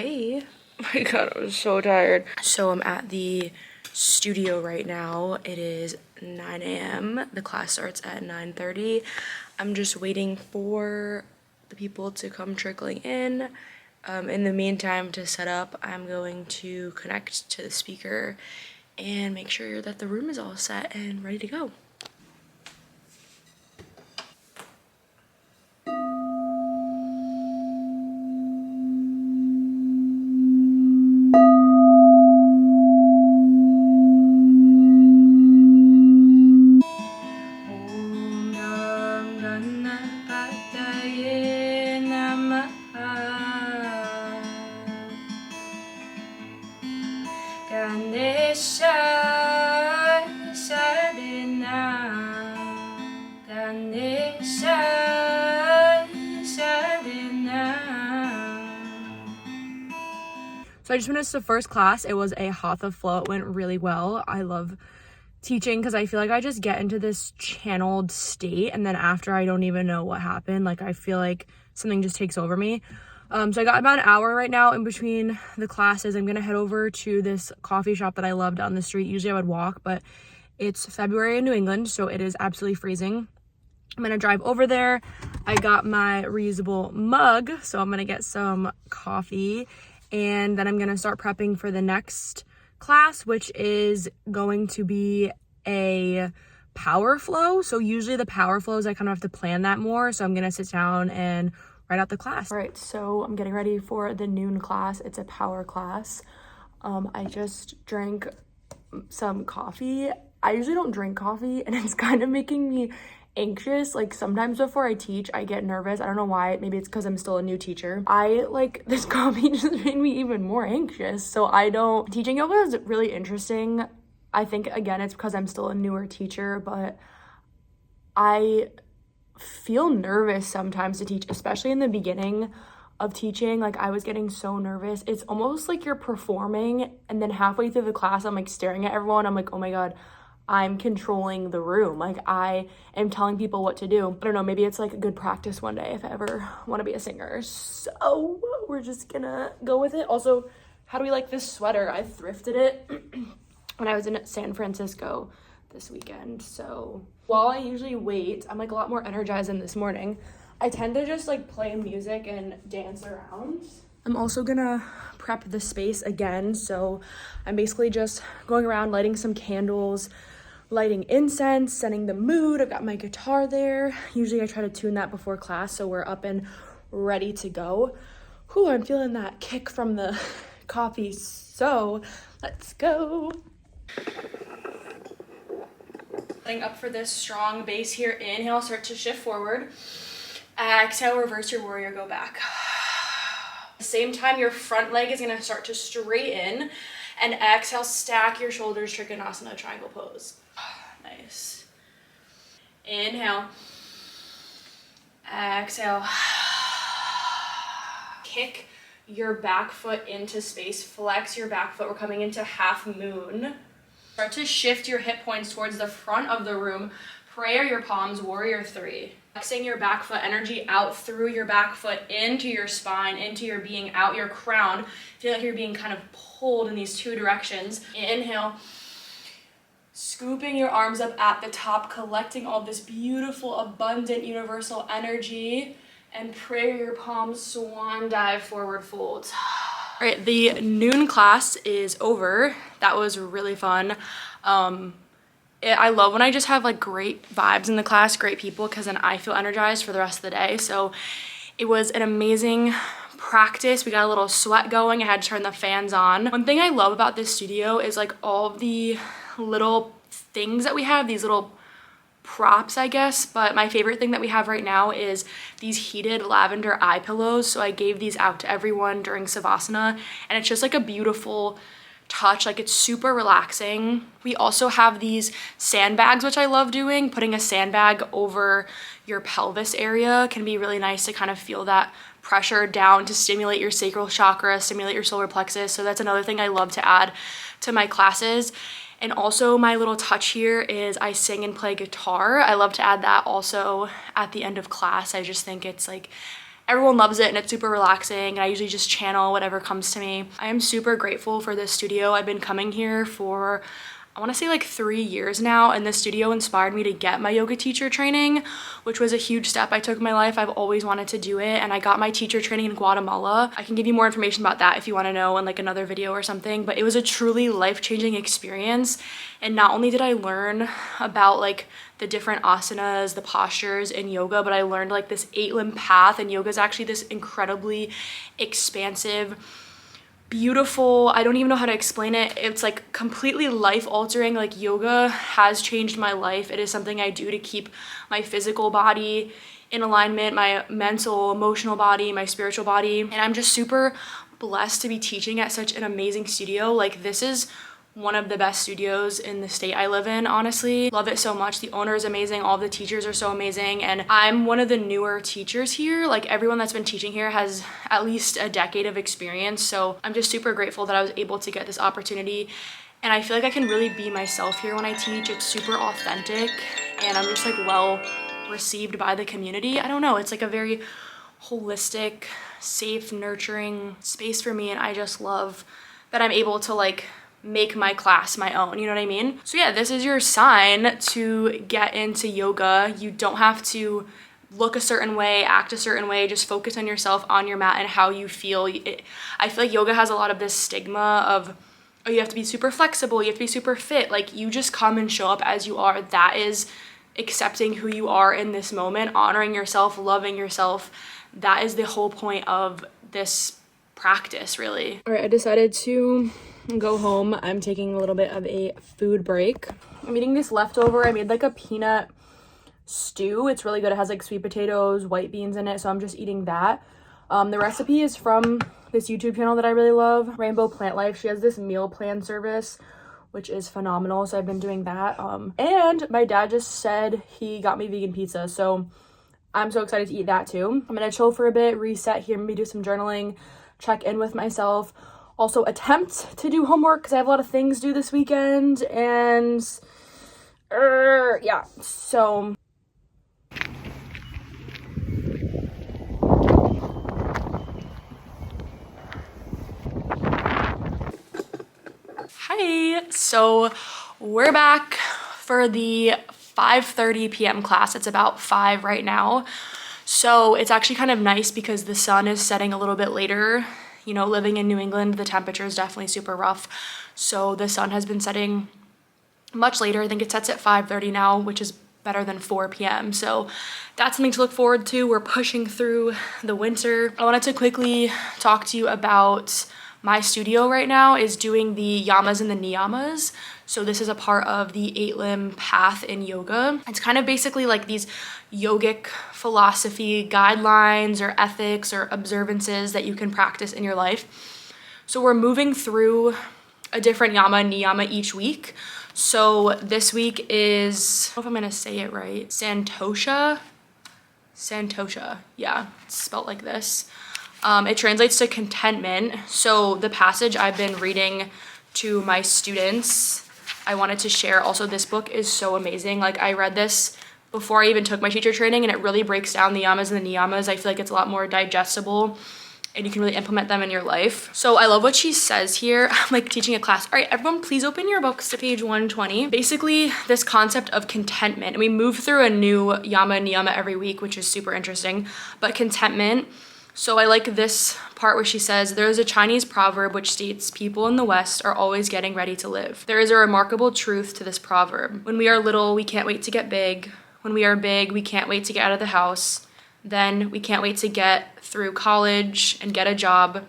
Hey. Oh my god, I was so tired. So I'm at the studio right now. It is 9 a.m. The class starts at 9:30. I'm just waiting for the people to come trickling in. In the meantime, to set up, I'm going to connect to the speaker and make sure that the room is all set and ready to go. So I just finished the first class. It was a Hatha flow. It went really well. I love teaching because I feel like I just get into this channeled state, and then after I don't even know what happened. Like I feel like something just takes over me. So I got about an hour right now in between the classes. I'm gonna head over to this coffee shop that I love down the street. Usually I would walk, but it's February in New England, so it is absolutely freezing. I'm gonna drive over there. I got my reusable mug, so I'm gonna get some coffee, and then I'm gonna start prepping for the next class, which is going to be a power flow. So usually the power flows, I kind of have to plan that more. So I'm gonna sit down and write out the class. All right, so I'm getting ready for the noon class. It's a power class. I just drank some coffee. I usually don't drink coffee, and it's kind of making me anxious. Like sometimes before I teach, I get nervous. I don't know why. Maybe it's because I'm still a new teacher. This coffee just made me even more anxious. So teaching yoga is really interesting. I think again, it's because I'm still a newer teacher, but I feel nervous sometimes to teach, especially in the beginning of teaching. Like I was getting so nervous. It's almost like you're performing, and then halfway through the class, I'm like staring at everyone. I'm like, oh my God, I'm controlling the room. Like I am telling people what to do. I don't know, maybe it's like a good practice one day if I ever want to be a singer. So we're just gonna go with it. Also, how do we like this sweater? I thrifted it when I was in San Francisco this weekend. So while I usually wait, I'm like a lot more energized than this morning. I tend to just like play music and dance around. I'm also gonna prep the space again. So I'm basically just going around lighting some candles, lighting incense, setting the mood. I've got my guitar there. Usually I try to tune that before class so we're up and ready to go. Whew, I'm feeling that kick from the coffee. So let's go. Setting up for this strong base here. Inhale, start to shift forward. Exhale, reverse your warrior, go back. At the same time, your front leg is gonna start to straighten, and exhale, stack your shoulders, Trikonasana, triangle pose. Nice. Inhale. Exhale. Kick your back foot into space. Flex your back foot. We're coming into half moon. Start to shift your hip points towards the front of the room. Prayer your palms, warrior three. Flexing your back foot, energy out through your back foot, into your spine, into your being, out your crown. Feel like you're being kind of pulled in these two directions. Inhale. Scooping your arms up at the top, collecting all this beautiful, abundant, universal energy. And prayer your palms, swan dive, forward fold. All right, the noon class is over. That was really fun. I love when I just have like great vibes in the class, great people, because then I feel energized for the rest of the day. So it was an amazing practice. We got a little sweat going. I had to turn the fans on. One thing I love about this studio is like all of the little things that we have, these little props, I guess, but my favorite thing that we have right now is these heated lavender eye pillows. So I gave these out to everyone during Savasana, and it's just like a beautiful touch. Like it's super relaxing. We also have these sandbags, which I love doing. Putting a sandbag over your pelvis area can be really nice to kind of feel that pressure down to stimulate your sacral chakra, stimulate your solar plexus. So that's another thing I love to add to my classes. And also my little touch here is I sing and play guitar. I love to add that also at the end of class. I just think it's like everyone loves it and it's super relaxing, and I usually just channel whatever comes to me. I am super grateful for this studio. I've been coming here for, I want to say like 3 years now, and this studio inspired me to get my yoga teacher training, which was a huge step I took in my life. I've always wanted to do it, and I got my teacher training in Guatemala. I can give you more information about that if you want to know in like another video or something, but it was a truly life-changing experience. And not only did I learn about like the different asanas, the postures in yoga, but I learned like this 8-limb path, and yoga is actually this incredibly expansive, beautiful, I don't even know how to explain it. It's like completely life altering. Like yoga has changed my life. It is something I do to keep my physical body in alignment, my mental, emotional body, my spiritual body. And I'm just super blessed to be teaching at such an amazing studio. Like this is one of the best studios in the state I live in, honestly. Love it so much. The owner is amazing. All the teachers are so amazing. And I'm one of the newer teachers here. Like everyone that's been teaching here has at least a decade of experience. So I'm just super grateful that I was able to get this opportunity. And I feel like I can really be myself here when I teach. It's super authentic, and I'm just like well received by the community. I don't know. It's like a very holistic, safe, nurturing space for me. And I just love that I'm able to like make my class my own, you know what I mean? So yeah, this is your sign to get into yoga. You don't have to look a certain way, act a certain way, just focus on yourself, on your mat, and how you feel. I feel like yoga has a lot of this stigma of, oh, you have to be super flexible, you have to be super fit. Like you just come and show up as you are. That is accepting who you are in this moment, honoring yourself, loving yourself. That is the whole point of this practice, really. All right, I decided to go home. I'm taking a little bit of a food break. I'm eating this leftover. I made like a peanut stew. It's really good. It has like sweet potatoes, white beans in it, so I'm just eating that. The recipe is from this YouTube channel that I really love, Rainbow Plant Life. She has this meal plan service, which is phenomenal, so I've been doing that. And my dad just said he got me vegan pizza, so I'm so excited to eat that too. I'm gonna chill for a bit, reset here, maybe do some journaling, check in with myself, also attempt to do homework because I have a lot of things due this weekend, and yeah, so hi, so we're back for the 5:30 p.m. class. It's about 5 right now, so it's actually kind of nice because the sun is setting a little bit later. You know, living in New England, the temperature is definitely super rough. So the sun has been setting much later. I think it sets at 5:30 now, which is better than 4 p.m. So that's something to look forward to. We're pushing through the winter. I wanted to quickly talk to you about my studio right now is doing the yamas and the niyamas. So this is a part of the 8-limb path in yoga. It's kind of basically like these yogic philosophy guidelines or ethics or observances that you can practice in your life. So we're moving through a different yama and niyama each week. So this week is, I don't know if I'm gonna say it right, Santosha, yeah, it's spelled like this. It translates to contentment. So the passage I've been reading to my students, I wanted to share. Also, this book is so amazing. Like I read this before I even took my teacher training, and it really breaks down the yamas and the niyamas. I feel like it's a lot more digestible and you can really implement them in your life. So I love what she says here. I'm like teaching a class. All right, everyone, please open your books to page 120. Basically, this concept of contentment, and we move through a new yama and niyama every week, which is super interesting, but contentment. So I like this part where she says, there is a Chinese proverb which states people in the West are always getting ready to live. There is a remarkable truth to this proverb. When we are little, we can't wait to get big. When we are big, we can't wait to get out of the house. Then we can't wait to get through college and get a job.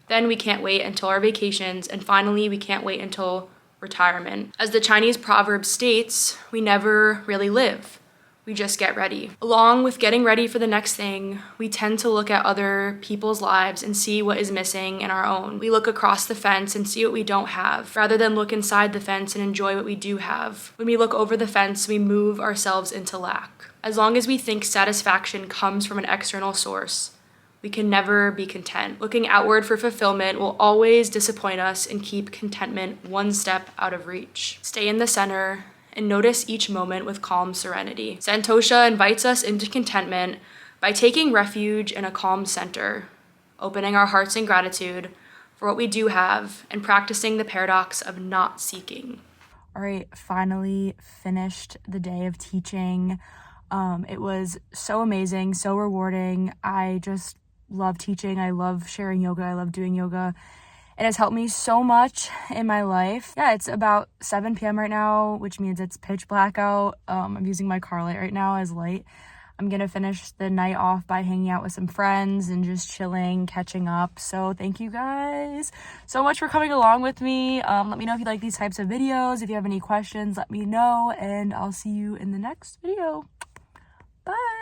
Then we can't wait until our vacations. And finally, we can't wait until retirement. As the Chinese proverb states, we never really live. We just get ready. Along with getting ready for the next thing, we tend to look at other people's lives and see what is missing in our own. We look across the fence and see what we don't have, rather than look inside the fence and enjoy what we do have. When we look over the fence, we move ourselves into lack. As long as we think satisfaction comes from an external source, we can never be content. Looking outward for fulfillment will always disappoint us and keep contentment one step out of reach. Stay in the center and notice each moment with calm serenity. Santosha invites us into contentment by taking refuge in a calm center, opening our hearts in gratitude for what we do have, and practicing the paradox of not seeking. All right, finally finished the day of teaching. It was so amazing, so rewarding. I just love teaching. I love sharing yoga. I love doing yoga. It has helped me so much in my life. Yeah, it's about 7 p.m. right now, which means it's pitch black out. I'm using my car light right now as light. I'm gonna finish the night off by hanging out with some friends and just chilling, catching up. So thank you guys so much for coming along with me. Let me know if you like these types of videos. If you have any questions, let me know, and I'll see you in the next video. Bye.